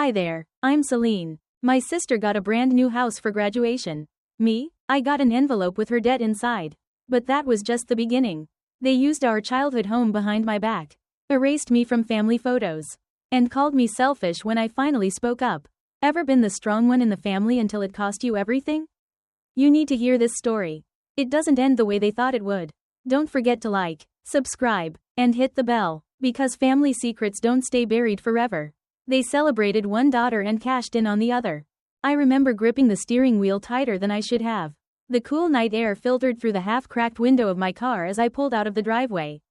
Hi there, I'm Celine. My sister got a brand new house for graduation. Me? I got an envelope with her debt inside. But that was just the beginning. They used our childhood home behind my back, erased me from family photos, and called me selfish when I finally spoke up. Ever been the strong one in the family until it cost you everything? You need to hear this story. It doesn't end the way they thought it would. Don't forget to like, subscribe, and hit the bell, because family secrets don't stay buried forever. They celebrated one daughter and cashed in on the other. I remember gripping the steering wheel tighter than I should have. The cool night air filtered through the half-cracked window of my car as I pulled out of the driveway.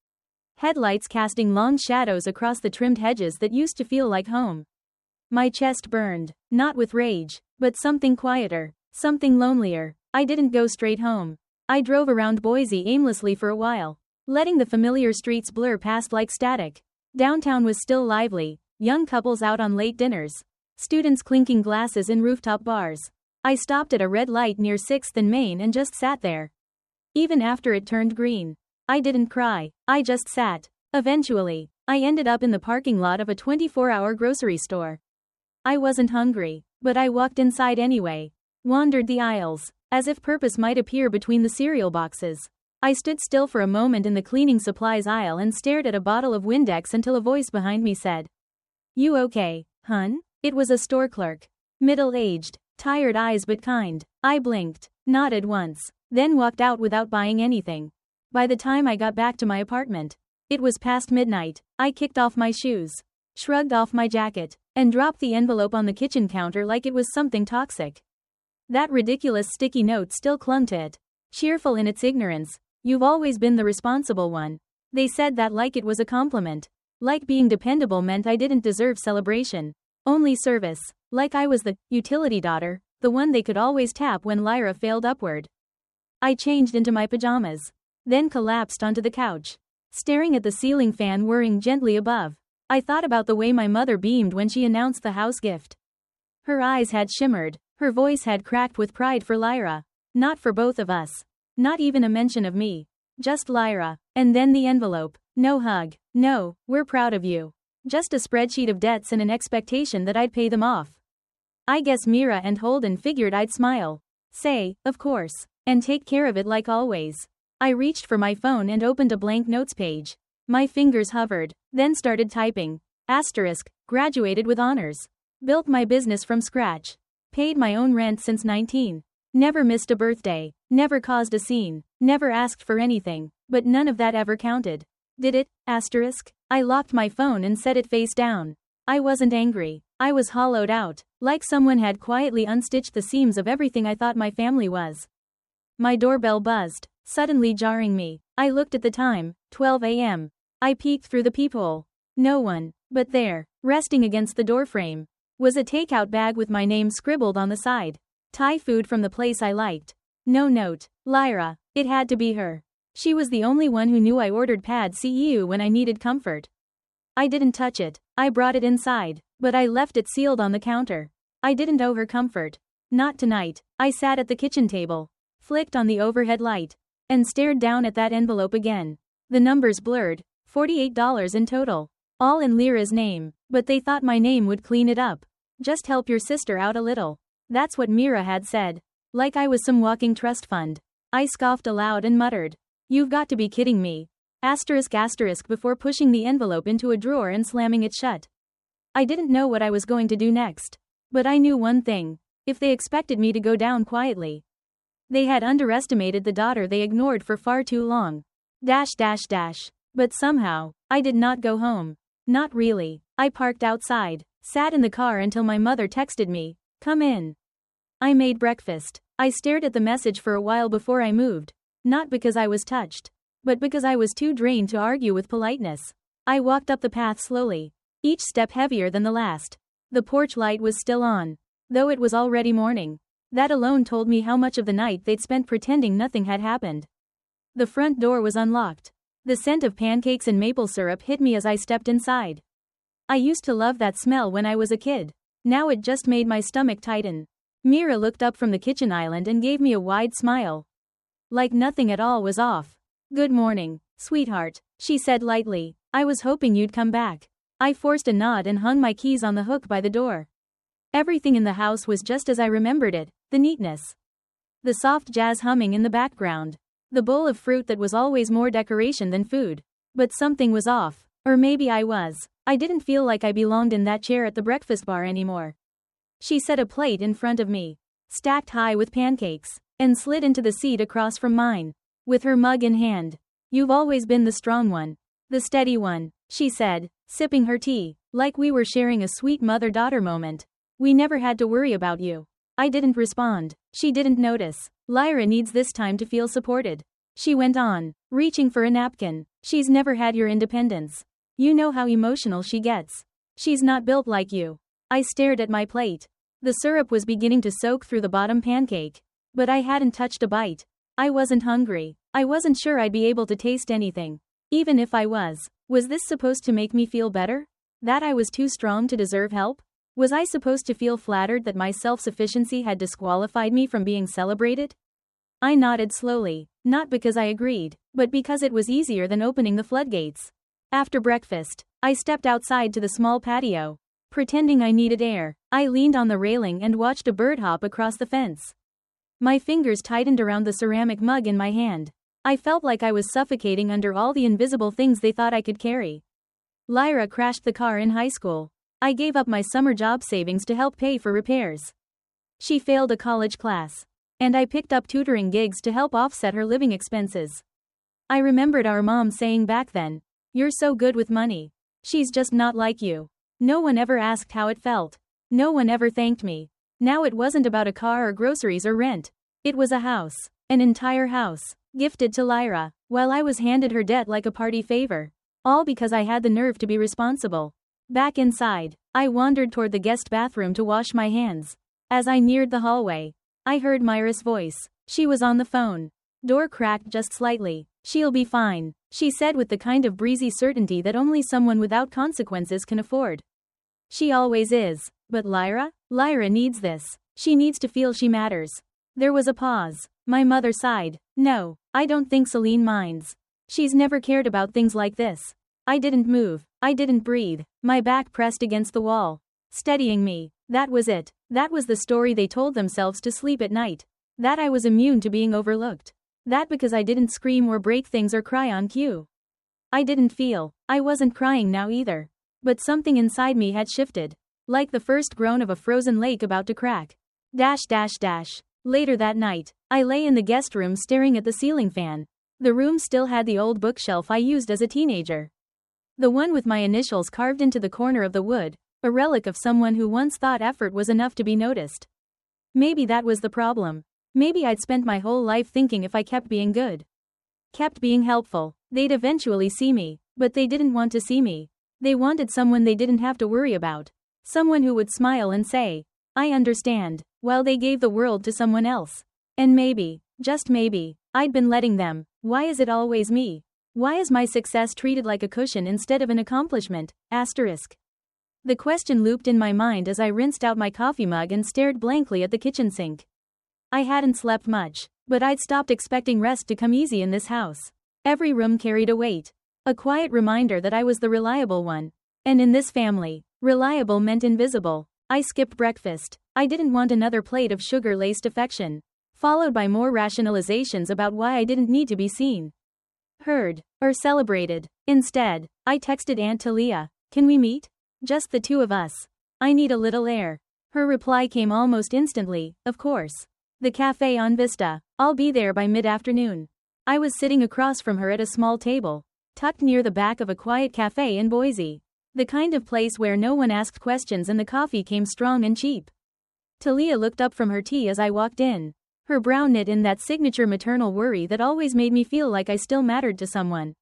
Headlights casting long shadows across the trimmed hedges that used to feel like home. My chest burned, not with rage, but something quieter, something lonelier. I didn't go straight home. I drove around Boise aimlessly for a while, letting the familiar streets blur past like static. Downtown was still lively, young couples out on late dinners, students clinking glasses in rooftop bars. I stopped at a red light near 6th and Main and just sat there. Even after it turned green. I didn't cry, I just sat. Eventually, I ended up in the parking lot of a 24-hour grocery store. I wasn't hungry, but I walked inside anyway. Wandered the aisles, as if purpose might appear between the cereal boxes. I stood still for a moment in the cleaning supplies aisle and stared at a bottle of Windex until a voice behind me said, "You okay, hun?" It was a store clerk. Middle-aged, tired eyes but kind. I blinked, nodded once, then walked out without buying anything. By the time I got back to my apartment, it was past midnight. I kicked off my shoes, shrugged off my jacket, and dropped the envelope on the kitchen counter like it was something toxic. That ridiculous sticky note still clung to it. Cheerful in its ignorance, "You've always been the responsible one." They said that like it was a compliment. Like being dependable meant I didn't deserve celebration. Only service. Like I was the utility daughter, the one they could always tap when Lyra failed upward. I changed into my pajamas, then collapsed onto the couch, staring at the ceiling fan whirring gently above. I thought about the way my mother beamed when she announced the house gift. Her eyes had shimmered, her voice had cracked with pride for Lyra. Not for both of us. Not even a mention of me. Just Lyra. And then the envelope. No hug. No, "We're proud of you." Just a spreadsheet of debts and an expectation that I'd pay them off. I guess Mira and Holden figured I'd smile, say, "Of course," and take care of it like always. I reached for my phone and opened a blank notes page. My fingers hovered, then started typing. Asterisk, graduated with honors. Built my business from scratch. Paid my own rent since 19. Never missed a birthday. Never caused a scene. Never asked for anything. But none of that ever counted. Did it? Asterisk. I locked my phone and set it face down. I wasn't angry. I was hollowed out, like someone had quietly unstitched the seams of everything I thought my family was. My doorbell buzzed, suddenly jarring me. I looked at the time, 12 a.m. I peeked through the peephole. No one. But there, resting against the doorframe, was a takeout bag with my name scribbled on the side. Thai food from the place I liked. No note. Lyra. It had to be her. She was the only one who knew I ordered pad see ew when I needed comfort. I didn't touch it. I brought it inside, but I left it sealed on the counter. I didn't owe her comfort. Not tonight. I sat at the kitchen table, flicked on the overhead light, and stared down at that envelope again. The numbers blurred. $48 in total. All in Lyra's name, but they thought my name would clean it up. Just help your sister out a little. That's what Mira had said. Like I was some walking trust fund. I scoffed aloud and muttered, "You've got to be kidding me." Asterisk asterisk before pushing the envelope into a drawer and slamming it shut. I didn't know what I was going to do next. But I knew one thing. If they expected me to go down quietly, they had underestimated the daughter they ignored for far too long. But somehow, I did not go home. Not really. I parked outside, sat in the car until my mother texted me, "Come in." I made breakfast. I stared at the message for a while before I moved. Not because I was touched, but because I was too drained to argue with politeness. I walked up the path slowly, each step heavier than the last. The porch light was still on, though it was already morning. That alone told me how much of the night they'd spent pretending nothing had happened. The front door was unlocked. The scent of pancakes and maple syrup hit me as I stepped inside. I used to love that smell when I was a kid. Now it just made my stomach tighten. Mira looked up from the kitchen island and gave me a wide smile. Like nothing at all was off. "Good morning, sweetheart," she said lightly. "I was hoping you'd come back." I forced a nod and hung my keys on the hook by the door. Everything in the house was just as I remembered it, the neatness. The soft jazz humming in the background. The bowl of fruit that was always more decoration than food. But something was off. Or maybe I was. I didn't feel like I belonged in that chair at the breakfast bar anymore. She set a plate in front of me, stacked high with pancakes, and slid into the seat across from mine, with her mug in hand. "You've always been the strong one. The steady one," she said, sipping her tea, like we were sharing a sweet mother-daughter moment. "We never had to worry about you." I didn't respond. She didn't notice. "Lyra needs this time to feel supported," she went on, reaching for a napkin. "She's never had your independence. You know how emotional she gets. She's not built like you." I stared at my plate. The syrup was beginning to soak through the bottom pancake. But I hadn't touched a bite. I wasn't hungry. I wasn't sure I'd be able to taste anything. Even if I was this supposed to make me feel better? That I was too strong to deserve help? Was I supposed to feel flattered that my self-sufficiency had disqualified me from being celebrated? I nodded slowly, not because I agreed, but because it was easier than opening the floodgates. After breakfast, I stepped outside to the small patio. Pretending I needed air, I leaned on the railing and watched a bird hop across the fence. My fingers tightened around the ceramic mug in my hand. I felt like I was suffocating under all the invisible things they thought I could carry. Lyra crashed the car in high school. I gave up my summer job savings to help pay for repairs. She failed a college class. And I picked up tutoring gigs to help offset her living expenses. I remembered our mom saying back then, "You're so good with money. She's just not like you." No one ever asked how it felt. No one ever thanked me. Now it wasn't about a car or groceries or rent. It was a house. An entire house. Gifted to Lyra, while I was handed her debt like a party favor. All because I had the nerve to be responsible. Back inside, I wandered toward the guest bathroom to wash my hands. As I neared the hallway, I heard Myra's voice. She was on the phone. Door cracked just slightly. "She'll be fine," she said with the kind of breezy certainty that only someone without consequences can afford. "She always is. But Lyra needs this. She needs to feel she matters." There was a pause. My mother sighed. "No, I don't think Celine minds. She's never cared about things like this." I didn't move. I didn't breathe. My back pressed against the wall, steadying me. That was it. That was the story they told themselves to sleep at night. That I was immune to being overlooked. That because I didn't scream or break things or cry on cue. I didn't feel. I wasn't crying now either. But something inside me had shifted. Like the first groan of a frozen lake about to crack. Later that night, I lay in the guest room staring at the ceiling fan. The room still had the old bookshelf I used as a teenager. The one with my initials carved into the corner of the wood, a relic of someone who once thought effort was enough to be noticed. Maybe that was the problem. Maybe I'd spent my whole life thinking if I kept being good, kept being helpful, they'd eventually see me, but they didn't want to see me. They wanted someone they didn't have to worry about. Someone who would smile and say, "I understand," while they gave the world to someone else. And maybe, just maybe, I'd been letting them. Why is it always me? Why is my success treated like a cushion instead of an accomplishment? The question looped in my mind as I rinsed out my coffee mug and stared blankly at the kitchen sink. I hadn't slept much, but I'd stopped expecting rest to come easy in this house. Every room carried a weight. A quiet reminder that I was the reliable one. And in this family, reliable meant invisible. I skipped breakfast. I didn't want another plate of sugar-laced affection, followed by more rationalizations about why I didn't need to be seen, heard, or celebrated. Instead, I texted Aunt Talia, "Can we meet? Just the two of us. I need a little air." Her reply came almost instantly, "Of course. The cafe on Vista. I'll be there by mid-afternoon." I was sitting across from her at a small table, tucked near the back of a quiet cafe in Boise. The kind of place where no one asked questions and the coffee came strong and cheap. Talia looked up from her tea as I walked in, her brow knit in that signature maternal worry that always made me feel like I still mattered to someone.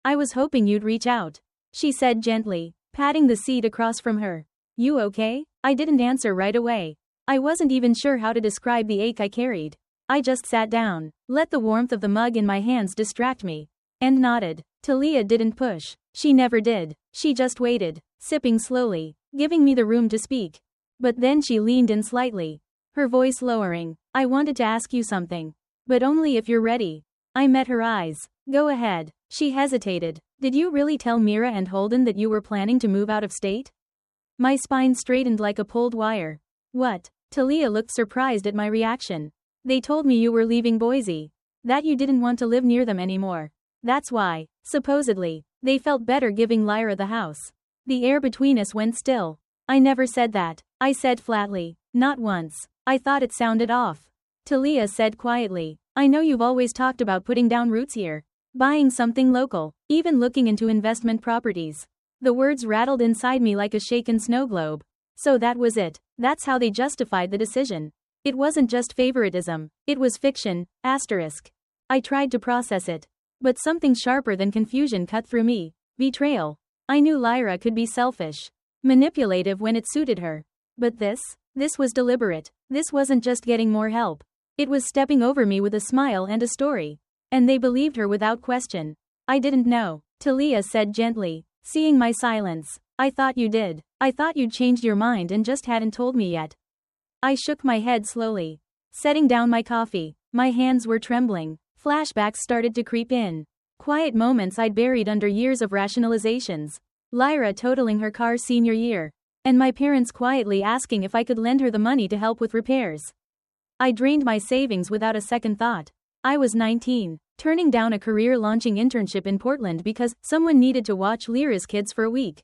"I was hoping you'd reach out," she said gently, patting the seat across from her. "You okay?" I didn't answer right away. I wasn't even sure how to describe the ache I carried. I just sat down, let the warmth of the mug in my hands distract me, and nodded. Talia didn't push. She never did. She just waited, sipping slowly, giving me the room to speak. But then she leaned in slightly, her voice lowering. "I wanted to ask you something. But only if you're ready." I met her eyes. "Go ahead." She hesitated. "Did you really tell Mira and Holden that you were planning to move out of state?" My spine straightened like a pulled wire. What? Talia looked surprised at my reaction. They told me you were leaving Boise. That you didn't want to live near them anymore. That's why, supposedly, they felt better giving Lyra the house. The air between us went still. I never said that, I said flatly. Not once. I thought it sounded off. Talia said quietly, I know you've always talked about putting down roots here. Buying something local, even looking into investment properties. The words rattled inside me like a shaken snow globe. So that was it. That's how they justified the decision. It wasn't just favoritism, it was fiction, asterisk. I tried to process it. But something sharper than confusion cut through me. Betrayal. I knew Lyra could be selfish. Manipulative when it suited her. But this was deliberate. This wasn't just getting more help. It was stepping over me with a smile and a story. And they believed her without question. I didn't know, Talia said gently, seeing my silence. I thought you did. I thought you'd changed your mind and just hadn't told me yet. I shook my head slowly. Setting down my coffee, my hands were trembling. Flashbacks started to creep in. Quiet moments I'd buried under years of rationalizations. Lyra totaling her car's senior year. And my parents quietly asking if I could lend her the money to help with repairs. I drained my savings without a second thought. I was 19, turning down a career-launching internship in Portland because someone needed to watch Lyra's kids for a week.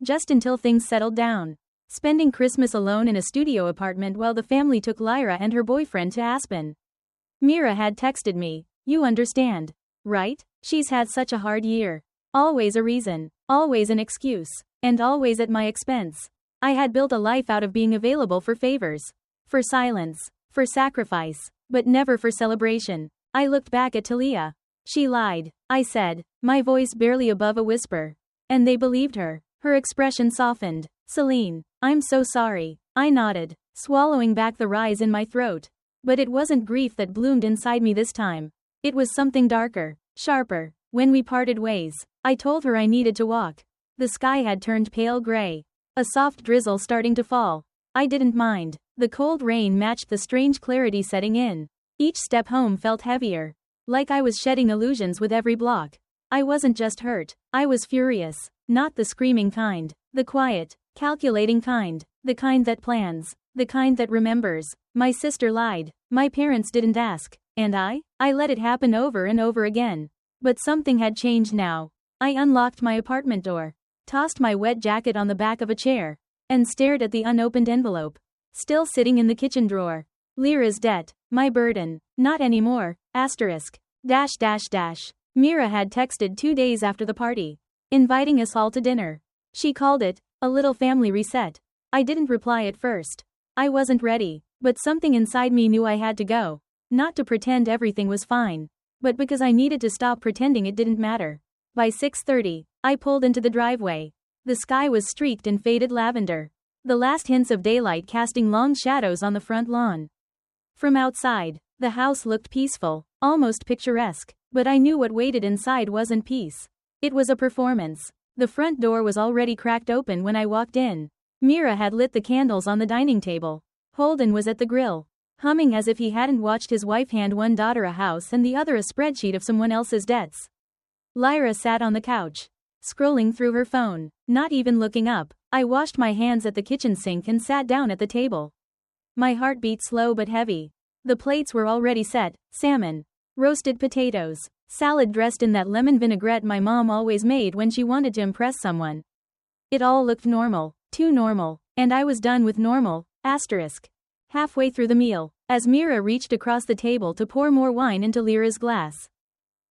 Just until things settled down. Spending Christmas alone in a studio apartment while the family took Lyra and her boyfriend to Aspen. Mira had texted me, you understand, right? She's had such a hard year. Always a reason, always an excuse, and always at my expense. I had built a life out of being available for favors, for silence, for sacrifice, but never for celebration. I looked back at Talia. She lied, I said, my voice barely above a whisper. And they believed her. Her expression softened. Celine, I'm so sorry. I nodded, swallowing back the rise in my throat. But it wasn't grief that bloomed inside me this time. It was something darker, sharper. When we parted ways, I told her I needed to walk. The sky had turned pale gray. A soft drizzle starting to fall. I didn't mind. The cold rain matched the strange clarity setting in. Each step home felt heavier. Like I was shedding illusions with every block. I wasn't just hurt. I was furious. Not the screaming kind. The quiet, calculating kind. The kind that plans. The kind that remembers. My sister lied. My parents didn't ask. And I let it happen over and over again. But something had changed now. I unlocked my apartment door. Tossed my wet jacket on the back of a chair. And stared at the unopened envelope. Still sitting in the kitchen drawer. Lyra's debt. My burden. Not anymore. Asterisk. Dash dash dash. Mira had texted 2 days after the party. Inviting us all to dinner. She called it a little family reset. I didn't reply at first. I wasn't ready. But something inside me knew I had to go. Not to pretend everything was fine. But because I needed to stop pretending it didn't matter. By 6:30, I pulled into the driveway. The sky was streaked in faded lavender. The last hints of daylight casting long shadows on the front lawn. From outside, the house looked peaceful, almost picturesque, but I knew what waited inside wasn't peace. It was a performance. The front door was already cracked open when I walked in. Mira had lit the candles on the dining table. Holden was at the grill, humming as if he hadn't watched his wife hand one daughter a house and the other a spreadsheet of someone else's debts. Lyra sat on the couch, scrolling through her phone, not even looking up. I washed my hands at the kitchen sink and sat down at the table. My heart beat slow but heavy. The plates were already set: salmon, roasted potatoes, salad dressed in that lemon vinaigrette my mom always made when she wanted to impress someone. It all looked normal, too normal, and I was done with normal, asterisk. Halfway through the meal, as Mira reached across the table to pour more wine into Lyra's glass.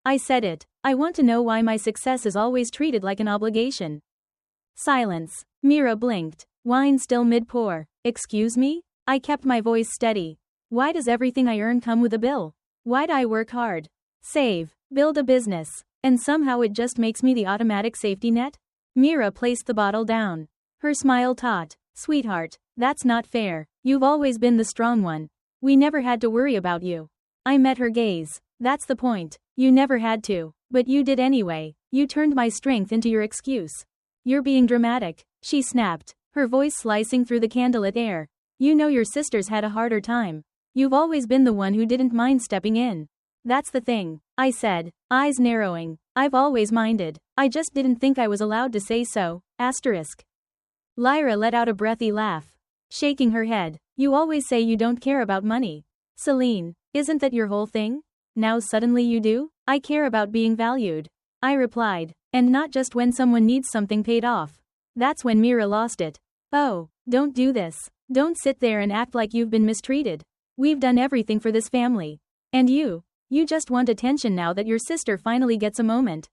I said it, I want to know why my success is always treated like an obligation. Silence. Mira blinked, wine still mid-pour. Excuse me? I kept my voice steady. Why does everything I earn come with a bill? Why'd I work hard, save, build a business, and somehow it just makes me the automatic safety net? Mira placed the bottle down. Her smile taut. Sweetheart, that's not fair. You've always been the strong one. We never had to worry about you. I met her gaze. That's the point. You never had to. But you did anyway. You turned my strength into your excuse. You're being dramatic, she snapped, her voice slicing through the candlelit air. You know your sisters had a harder time. You've always been the one who didn't mind stepping in. That's the thing, I said, eyes narrowing. I've always minded. I just didn't think I was allowed to say so, asterisk. Lyra let out a breathy laugh. shaking her head. You always say you don't care about money. Celine, isn't that your whole thing? Now suddenly you do? I care about being valued. I replied. And not just when someone needs something paid off. That's when Mira lost it. Oh, don't do this. Don't sit there and act like you've been mistreated. We've done everything for this family. And you just want attention now that your sister finally gets a moment.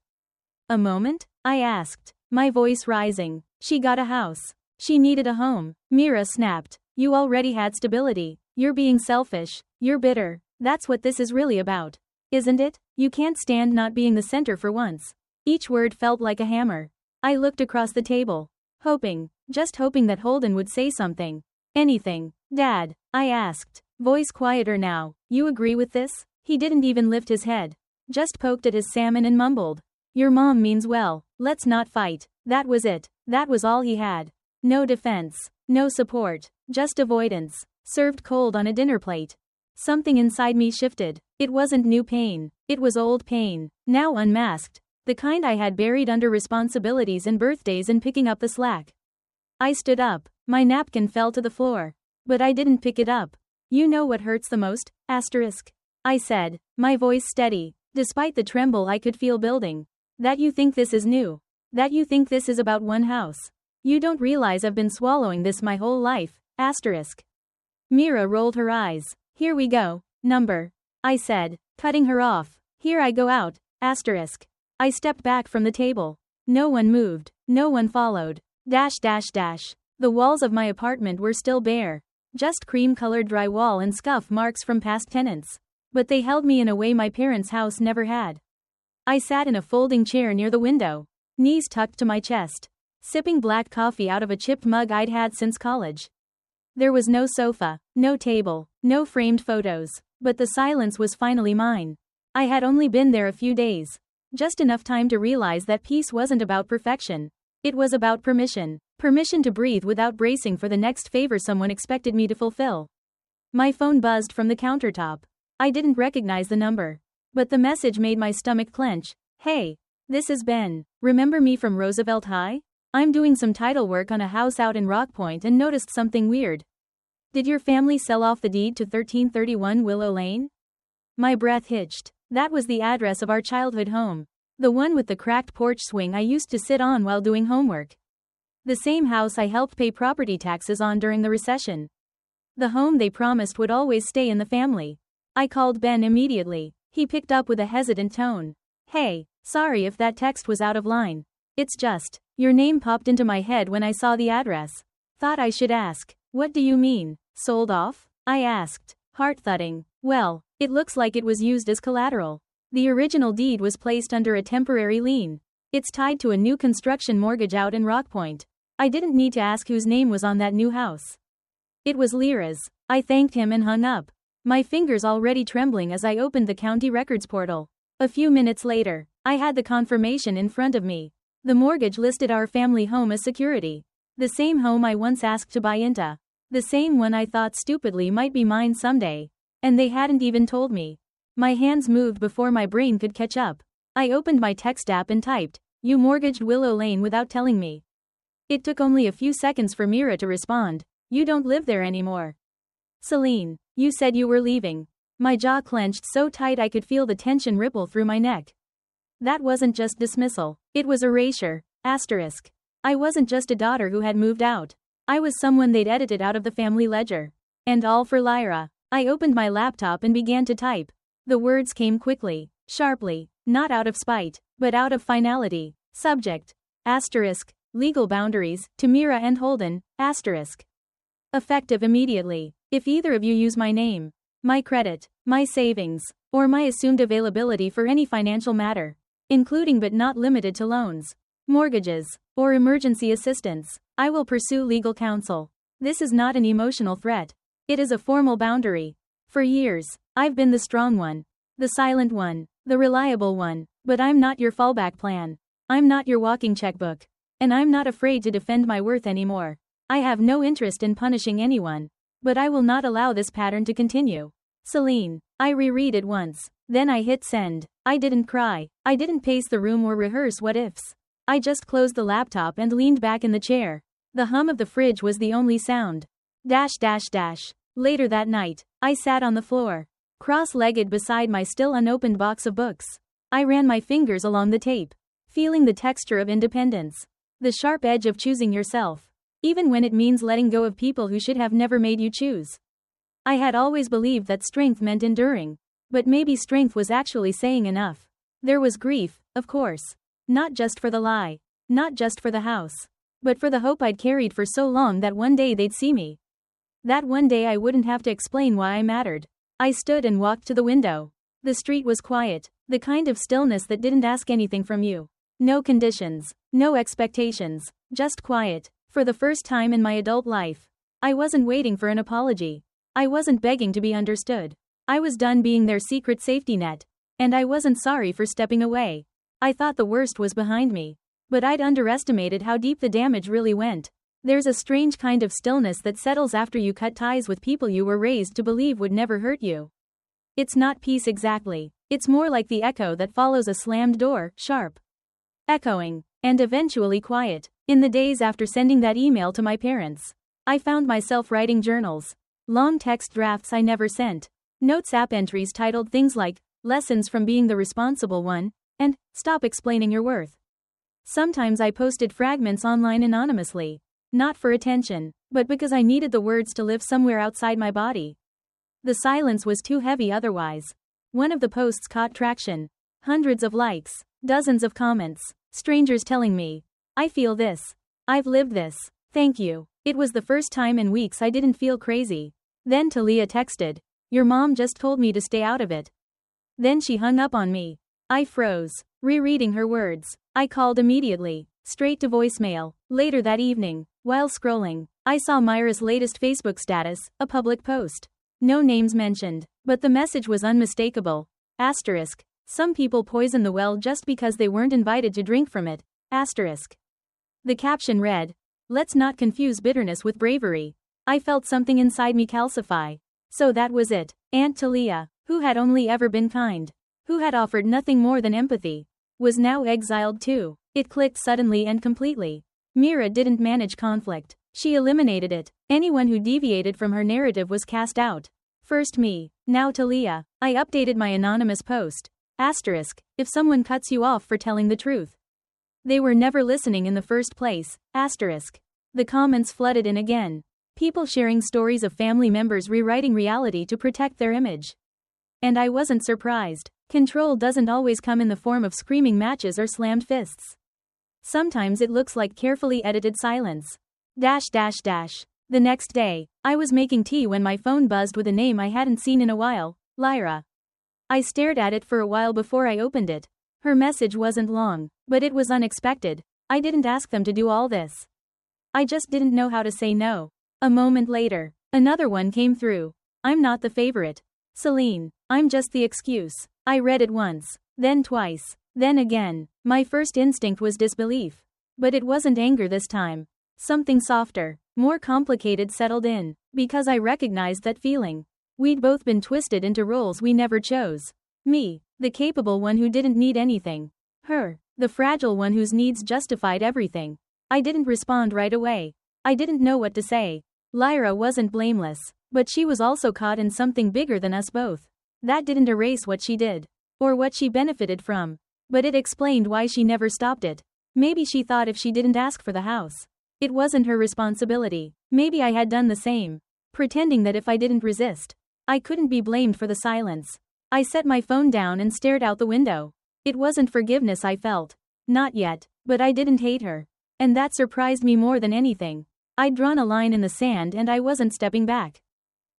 A moment? I asked, my voice rising. She got a house. She needed a home. Mira snapped. You already had stability. You're being selfish. You're bitter. That's what this is really about. Isn't it? You can't stand not being the center for once. Each word felt like a hammer. I looked across the table. Just hoping that Holden would say something. Anything. Dad, I asked, voice quieter now. You agree with this? He didn't even lift his head. Just poked at his salmon and mumbled. Your mom means well. Let's not fight. That was it. That was all he had. No defense. No support. Just avoidance. Served cold on a dinner plate. Something inside me shifted. It wasn't new pain. It was old pain. Now unmasked. The kind I had buried under responsibilities and birthdays and picking up the slack. I stood up. My napkin fell to the floor. But I didn't pick it up. You know what hurts the most? I said, my voice steady. Despite the tremble I could feel building. That you think this is new. That you think this is about one house. You don't realize I've been swallowing this my whole life. Mira rolled her eyes. Here we go. Number. I said, cutting her off. Here I go out. I stepped back from the table. No one moved. No one followed. The walls of my apartment were still bare. Just cream-colored drywall and scuff marks from past tenants. But they held me in a way my parents' house never had. I sat in a folding chair near the window, knees tucked to my chest, sipping black coffee out of a chipped mug I'd had since college. There was no sofa, no table, no framed photos, but the silence was finally mine. I had only been there a few days. Just enough time to realize that peace wasn't about perfection. It was about permission. Permission to breathe without bracing for the next favor someone expected me to fulfill. My phone buzzed from the countertop. I didn't recognize the number. But the message made my stomach clench. Hey, this is Ben. Remember me from Roosevelt High? I'm doing some title work on a house out in Rockpoint and noticed something weird. Did your family sell off the deed to 1331 Willow Lane? My breath hitched. That was the address of our childhood home. The one with the cracked porch swing I used to sit on while doing homework. The same house I helped pay property taxes on during the recession. The home they promised would always stay in the family. I called Ben immediately. He picked up with a hesitant tone. Hey, sorry if that text was out of line. It's just, your name popped into my head when I saw the address. Thought I should ask. What do you mean? Sold off? I asked, heart thudding. Well, it looks like it was used as collateral. The original deed was placed under a temporary lien. It's tied to a new construction mortgage out in Rockpoint. I didn't need to ask whose name was on that new house. It was Lyra's. I thanked him and hung up. My fingers already trembling as I opened the county records portal. A few minutes later, I had the confirmation in front of me. The mortgage listed our family home as security. The same home I once asked to buy into. The same one I thought stupidly might be mine someday. And they hadn't even told me. My hands moved before my brain could catch up. I opened my text app and typed, "You mortgaged Willow Lane without telling me." It took only a few seconds for Mira to respond. "You don't live there anymore." "Celine, you said you were leaving." My jaw clenched so tight I could feel the tension ripple through my neck. That wasn't just dismissal. It was erasure. I wasn't just a daughter who had moved out. I was someone they'd edited out of the family ledger. And all for Lyra. I opened my laptop and began to type. The words came quickly, sharply, not out of spite, but out of finality. Subject. Legal boundaries, to Mira and Holden, effective immediately. If either of you use my name, my credit, my savings, or my assumed availability for any financial matter, including but not limited to loans, mortgages, or emergency assistance, I will pursue legal counsel. This is not an emotional threat. It is a formal boundary. For years, I've been the strong one, the silent one, the reliable one, but I'm not your fallback plan. I'm not your walking checkbook. And I'm not afraid to defend my worth anymore. I have no interest in punishing anyone. But I will not allow this pattern to continue. Celine. I reread it once. Then I hit send. I didn't cry. I didn't pace the room or rehearse what ifs. I just closed the laptop and leaned back in the chair. The hum of the fridge was the only sound. Dash dash dash. Later that night, I sat on the floor, cross-legged beside my still unopened box of books. I ran my fingers along the tape, feeling the texture of independence, the sharp edge of choosing yourself, even when it means letting go of people who should have never made you choose. I had always believed that strength meant enduring, but maybe strength was actually saying enough. There was grief, of course. Not just for the lie, not just for the house, but for the hope I'd carried for so long that one day they'd see me. That one day I wouldn't have to explain why I mattered. I stood and walked to the window. The street was quiet, the kind of stillness that didn't ask anything from you. No conditions, no expectations, just quiet. For the first time in my adult life, I wasn't waiting for an apology. I wasn't begging to be understood. I was done being their secret safety net. And I wasn't sorry for stepping away. I thought the worst was behind me. But I'd underestimated how deep the damage really went. There's a strange kind of stillness that settles after you cut ties with people you were raised to believe would never hurt you. It's not peace exactly. It's more like the echo that follows a slammed door, sharp, echoing, and eventually quiet. In the days after sending that email to my parents, I found myself writing journals, long text drafts I never sent, notes app entries titled things like, "Lessons from Being the Responsible One," and "Stop Explaining Your Worth." Sometimes I posted fragments online anonymously, not for attention, but because I needed the words to live somewhere outside my body. The silence was too heavy otherwise. One of the posts caught traction. Hundreds of likes, dozens of comments, strangers telling me, "I feel this. I've lived this. Thank you." It was the first time in weeks I didn't feel crazy. Then Talia texted, "Your mom just told me to stay out of it." Then she hung up on me. I froze, rereading her words. I called immediately, straight to voicemail. Later that evening, while scrolling, I saw Myra's latest Facebook status, a public post. No names mentioned, but the message was unmistakable. Asterisk. Some people poison the well just because they weren't invited to drink from it. Asterisk. The caption read, "Let's not confuse bitterness with bravery." I felt something inside me calcify. So that was it. Aunt Talia, who had only ever been kind, who had offered nothing more than empathy, was now exiled too. It clicked suddenly and completely. Mira didn't manage conflict. She eliminated it. Anyone who deviated from her narrative was cast out. First me, now Talia. I updated my anonymous post. Asterisk. If someone cuts you off for telling the truth, they were never listening in the first place. Asterisk. The comments flooded in again. People sharing stories of family members rewriting reality to protect their image. And I wasn't surprised. Control doesn't always come in the form of screaming matches or slammed fists. Sometimes it looks like carefully edited silence. Dash dash dash. The next day, I was making tea when my phone buzzed with a name I hadn't seen in a while, Lyra. I stared at it for a while before I opened it. Her message wasn't long, but it was unexpected. I didn't ask them to do all this. I just didn't know how to say no. A moment later, another one came through. "I'm not the favorite. Celine, I'm just the excuse." I read it once, then twice, then again. My first instinct was disbelief. But it wasn't anger this time. Something softer, more complicated settled in, because I recognized that feeling. We'd both been twisted into roles we never chose. Me, the capable one who didn't need anything. Her, the fragile one whose needs justified everything. I didn't respond right away. I didn't know what to say. Lyra wasn't blameless, but she was also caught in something bigger than us both. That didn't erase what she did, or what she benefited from, but it explained why she never stopped it. Maybe she thought if she didn't ask for the house, it wasn't her responsibility. Maybe I had done the same, pretending that if I didn't resist, I couldn't be blamed for the silence. I set my phone down and stared out the window. It wasn't forgiveness I felt. Not yet, but I didn't hate her. And that surprised me more than anything. I'd drawn a line in the sand and I wasn't stepping back.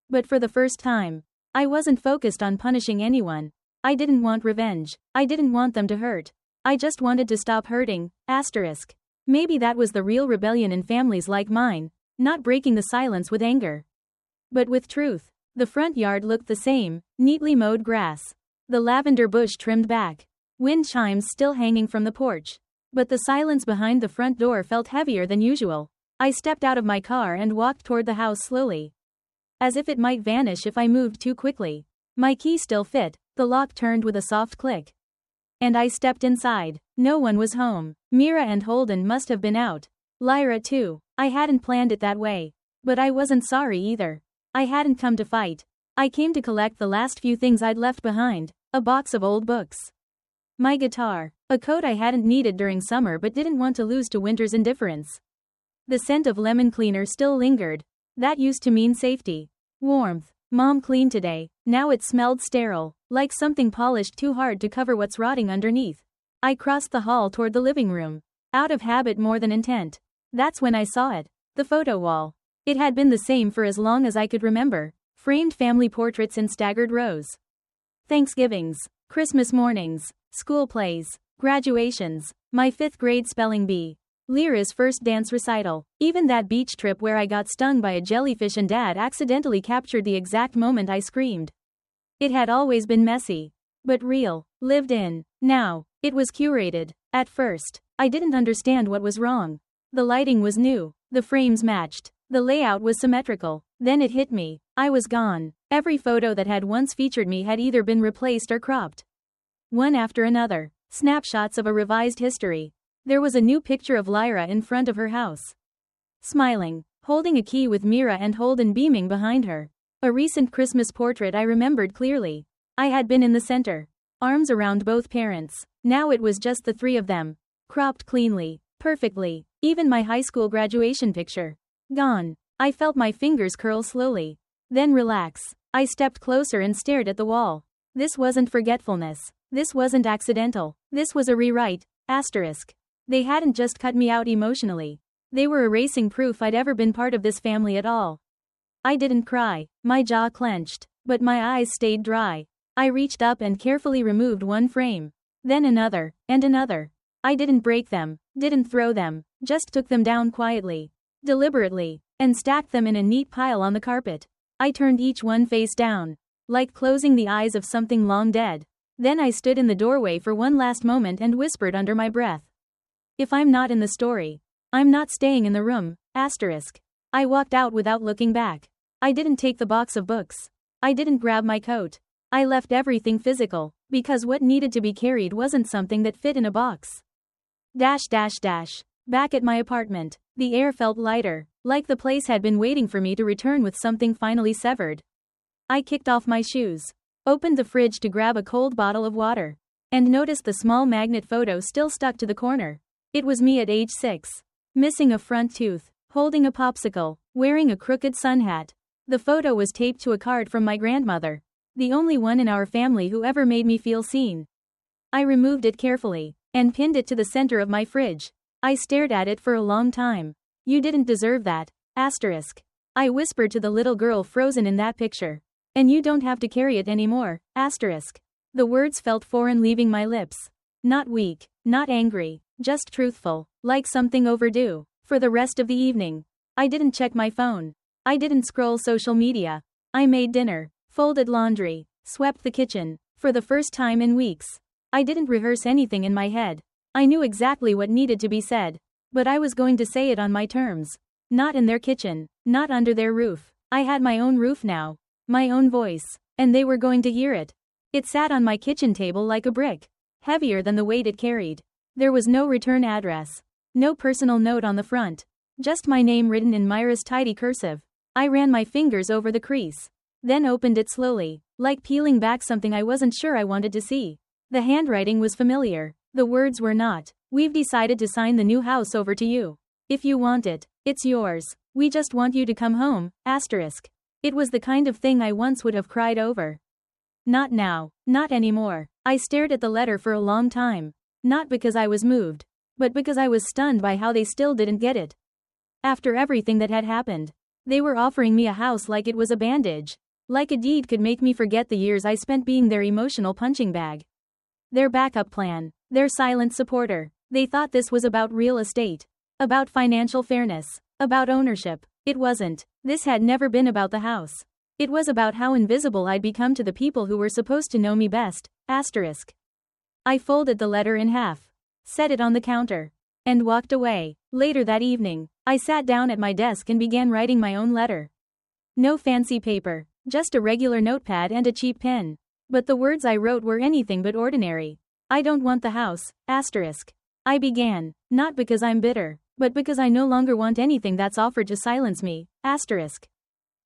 But for the first time, I wasn't focused on punishing anyone. I didn't want revenge. I didn't want them to hurt. I just wanted to stop hurting. Asterisk. Maybe that was the real rebellion in families like mine, not breaking the silence with anger, but with truth. The front yard looked the same, neatly mowed grass, the lavender bush trimmed back, wind chimes still hanging from the porch. But the silence behind the front door felt heavier than usual. I stepped out of my car and walked toward the house slowly, as if it might vanish if I moved too quickly. My key still fit, the lock turned with a soft click. And I stepped inside. No one was home. Mira and Holden must have been out. Lyra too. I hadn't planned it that way. But I wasn't sorry either. I hadn't come to fight. I came to collect the last few things I'd left behind, a box of old books. My guitar, a coat I hadn't needed during summer but didn't want to lose to winter's indifference. The scent of lemon cleaner still lingered. That used to mean safety. Warmth. Mom cleaned today, now it smelled sterile, like something polished too hard to cover what's rotting underneath. I crossed the hall toward the living room. Out of habit more than intent. That's when I saw it. The photo wall. It had been the same for as long as I could remember. Framed family portraits in staggered rows. Thanksgivings, Christmas mornings, school plays, graduations, my 5th grade spelling bee, Lyra's first dance recital, even that beach trip where I got stung by a jellyfish and Dad accidentally captured the exact moment I screamed. It had always been messy, but real, lived in. Now, it was curated. At first, I didn't understand what was wrong. The lighting was new, the frames matched, the layout was symmetrical. Then it hit me. I was gone. Every photo that had once featured me had either been replaced or cropped. One after another, snapshots of a revised history. There was a new picture of Lyra in front of her house. Smiling, holding a key with Mira and Holden beaming behind her. A recent Christmas portrait I remembered clearly. I had been in the center, arms around both parents. Now it was just the 3 of them. Cropped cleanly, perfectly. Even my high school graduation picture. Gone. I felt my fingers curl slowly. Then relax. I stepped closer and stared at the wall. This wasn't forgetfulness. This wasn't accidental. This was a rewrite. Asterisk. They hadn't just cut me out emotionally. They were erasing proof I'd ever been part of this family at all. I didn't cry. My jaw clenched. But my eyes stayed dry. I reached up and carefully removed one frame. Then another, and another. I didn't break them, didn't throw them, just took them down quietly, deliberately, and stacked them in a neat pile on the carpet. I turned each one face down, like closing the eyes of something long dead. Then I stood in the doorway for one last moment and whispered under my breath. If I'm not in the story, I'm not staying in the room. Asterisk. I walked out without looking back. I didn't take the box of books. I didn't grab my coat. I left everything physical, because what needed to be carried wasn't something that fit in a box. Back at my apartment, the air felt lighter, like the place had been waiting for me to return with something finally severed. I kicked off my shoes, opened the fridge to grab a cold bottle of water, and noticed the small magnet photo still stuck to the corner. It was me at age 6, missing a front tooth, holding a popsicle, wearing a crooked sun hat. The photo was taped to a card from my grandmother, the only one in our family who ever made me feel seen. I removed it carefully, and pinned it to the center of my fridge. I stared at it for a long time. You didn't deserve that. Asterisk. I whispered to the little girl frozen in that picture. And you don't have to carry it anymore. Asterisk. The words felt foreign leaving my lips. Not weak, not angry, just truthful, like something overdue. For the rest of the evening, I didn't check my phone. I didn't scroll social media. I made dinner, folded laundry, swept the kitchen. For the first time in weeks, I didn't rehearse anything in my head. I knew exactly what needed to be said. But I was going to say it on my terms. Not in their kitchen, not under their roof. I had my own roof now, my own voice, and they were going to hear it. It sat on my kitchen table like a brick, heavier than the weight it carried. There was no return address, no personal note on the front, just my name written in Myra's tidy cursive. I ran my fingers over the crease, then opened it slowly, like peeling back something I wasn't sure I wanted to see. The handwriting was familiar. The words were not. We've decided to sign the new house over to you. If you want it, it's yours. We just want you to come home. Asterisk. It was the kind of thing I once would have cried over. Not now, not anymore. I stared at the letter for a long time. Not because I was moved, but because I was stunned by how they still didn't get it. After everything that had happened, they were offering me a house like it was a bandage. Like a deed could make me forget the years I spent being their emotional punching bag. Their backup plan, their silent supporter. They thought this was about real estate, about financial fairness, about ownership. It wasn't. This had never been about the house. It was about how invisible I'd become to the people who were supposed to know me best. Asterisk. I folded the letter in half, set it on the counter, and walked away. Later that evening, I sat down at my desk and began writing my own letter. No fancy paper, just a regular notepad and a cheap pen. But the words I wrote were anything but ordinary. I don't want the house. Asterisk. I began, not because I'm bitter, but because I no longer want anything that's offered to silence me. Asterisk.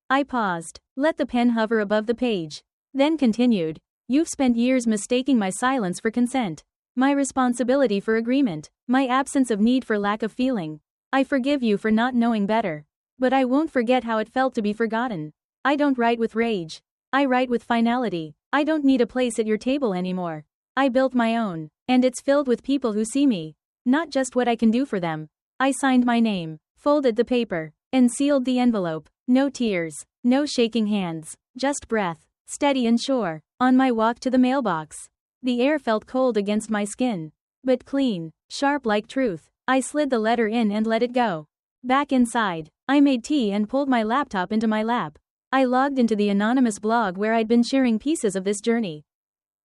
I paused, let the pen hover above the page, then continued. You've spent years mistaking my silence for consent, my responsibility for agreement, my absence of need for lack of feeling. I forgive you for not knowing better. But I won't forget how it felt to be forgotten. I don't write with rage. I write with finality. I don't need a place at your table anymore. I built my own, and it's filled with people who see me, not just what I can do for them. I signed my name, folded the paper, and sealed the envelope. No tears, no shaking hands, just breath, steady and sure. On my walk to the mailbox, the air felt cold against my skin, but clean, sharp like truth. I slid the letter in and let it go. Back inside, I made tea and pulled my laptop into my lap. I logged into the anonymous blog where I'd been sharing pieces of this journey,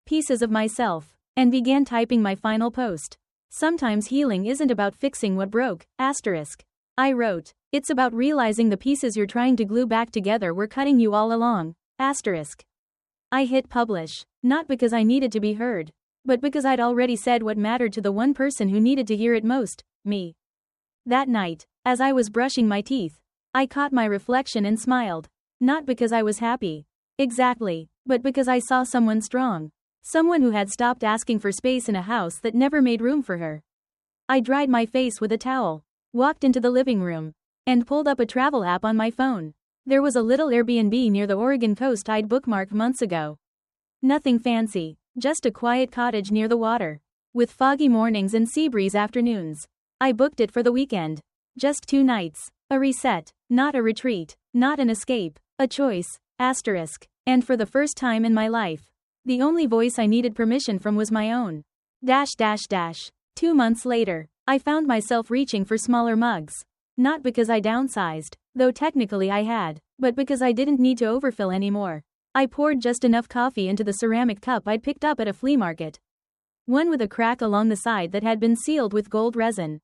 pieces of myself, and began typing my final post. Sometimes healing isn't about fixing what broke. Asterisk. I wrote. It's about realizing the pieces you're trying to glue back together were cutting you all along. Asterisk. I hit publish, not because I needed to be heard, but because I'd already said what mattered to the one person who needed to hear it most, me. That night, as I was brushing my teeth, I caught my reflection and smiled. Not because I was happy, exactly, but because I saw someone strong. Someone who had stopped asking for space in a house that never made room for her. I dried my face with a towel, walked into the living room, and pulled up a travel app on my phone. There was a little Airbnb near the Oregon coast I'd bookmarked months ago. Nothing fancy, just a quiet cottage near the water, with foggy mornings and sea breeze afternoons. I booked it for the weekend. Just 2 nights. A reset, not a retreat, not an escape, a choice. Asterisk. And for the first time in my life, the only voice I needed permission from was my own. 2 months later, I found myself reaching for smaller mugs. Not because I downsized, though technically I had, but because I didn't need to overfill anymore. I poured just enough coffee into the ceramic cup I'd picked up at a flea market. One with a crack along the side that had been sealed with gold resin.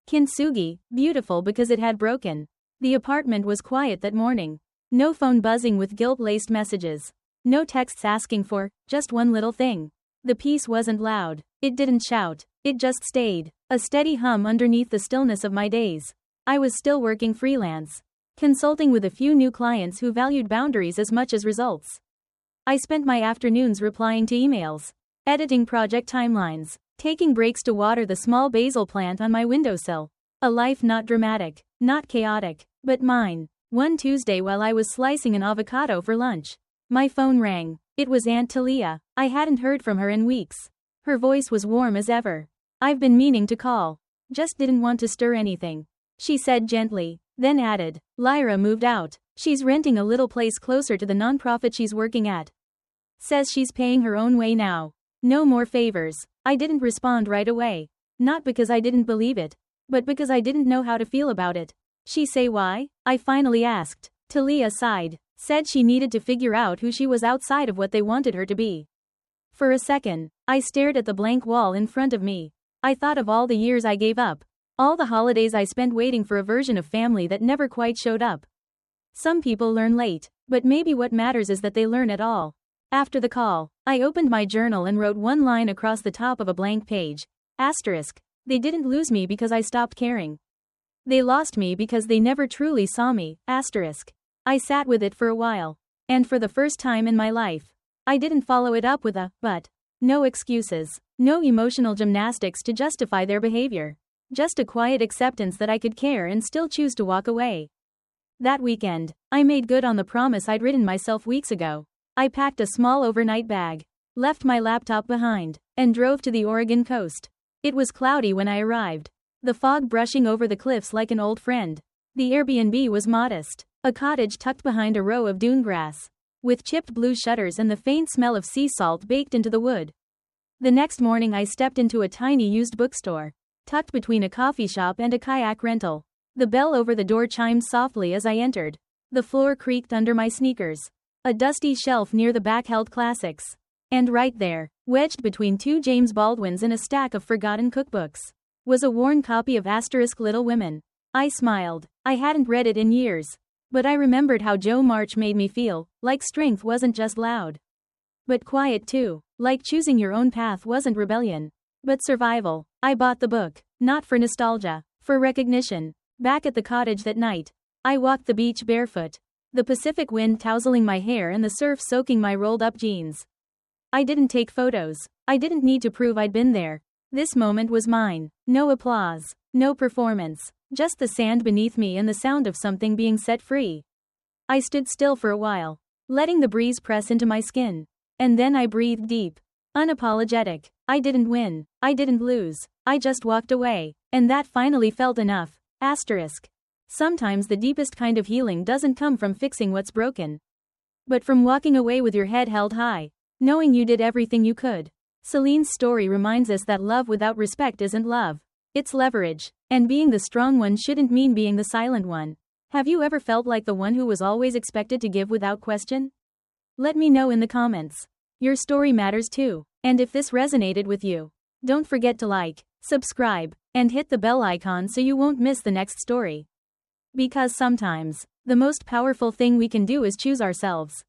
Kintsugi, beautiful because it had broken. The apartment was quiet that morning. No phone buzzing with guilt-laced messages. No texts asking for just one little thing. The peace wasn't loud. It didn't shout. It just stayed, a steady hum underneath the stillness of my days. I was still working freelance, consulting with a few new clients who valued boundaries as much as results. I spent my afternoons replying to emails, editing project timelines, taking breaks to water the small basil plant on my windowsill. A life not dramatic, not chaotic, but mine. One Tuesday while I was slicing an avocado for lunch, my phone rang. It was Aunt Talia. I hadn't heard from her in weeks. Her voice was warm as ever. I've been meaning to call. Just didn't want to stir anything. She said gently, then added, Lyra moved out. She's renting a little place closer to the nonprofit she's working at. Says she's paying her own way now. No more favors. I didn't respond right away. Not because I didn't believe it, but because I didn't know how to feel about it. She say why? I finally asked. Talia sighed, said she needed to figure out who she was outside of what they wanted her to be. For a second, I stared at the blank wall in front of me. I thought of all the years I gave up. All the holidays I spent waiting for a version of family that never quite showed up. Some people learn late, but maybe what matters is that they learn at all. After the call, I opened my journal and wrote one line across the top of a blank page. Asterisk. They didn't lose me because I stopped caring. They lost me because they never truly saw me. Asterisk. I sat with it for a while. And for the first time in my life, I didn't follow it up with a but. No excuses. No emotional gymnastics to justify their behavior. Just a quiet acceptance that I could care and still choose to walk away. That weekend, I made good on the promise I'd written myself weeks ago. I packed a small overnight bag, left my laptop behind, and drove to the Oregon coast. It was cloudy when I arrived, the fog brushing over the cliffs like an old friend. The Airbnb was modest, a cottage tucked behind a row of dune grass, with chipped blue shutters and the faint smell of sea salt baked into the wood. The next morning I stepped into a tiny used bookstore, tucked between a coffee shop and a kayak rental. The bell over the door chimed softly as I entered. The floor creaked under my sneakers. A dusty shelf near the back held classics. And right there, wedged between 2 James Baldwins and a stack of forgotten cookbooks, was a worn copy of Little Women. I smiled. I hadn't read it in years. But I remembered how Joe March made me feel, like strength wasn't just loud, but quiet too, like choosing your own path wasn't rebellion, but survival. I bought the book, not for nostalgia, For recognition. Back at the cottage that night, I walked the beach barefoot. The Pacific wind tousling my hair and the surf soaking my rolled-up jeans. I didn't take photos. I didn't need to prove I'd been there. This moment was mine. No applause. No performance. Just the sand beneath me and the sound of something being set free. I stood still for a while, letting the breeze press into my skin. And then I breathed deep. Unapologetic. I didn't win. I didn't lose. I just walked away. And that finally felt enough. Asterisk. Sometimes the deepest kind of healing doesn't come from fixing what's broken, but from walking away with your head held high, knowing you did everything you could. Celine's story reminds us that love without respect isn't love. It's leverage. And being the strong one shouldn't mean being the silent one. Have you ever felt like the one who was always expected to give without question? Let me know in the comments. Your story matters too. And if this resonated with you, don't forget to like, subscribe, and hit the bell icon so you won't miss the next story. Because sometimes, the most powerful thing we can do is choose ourselves.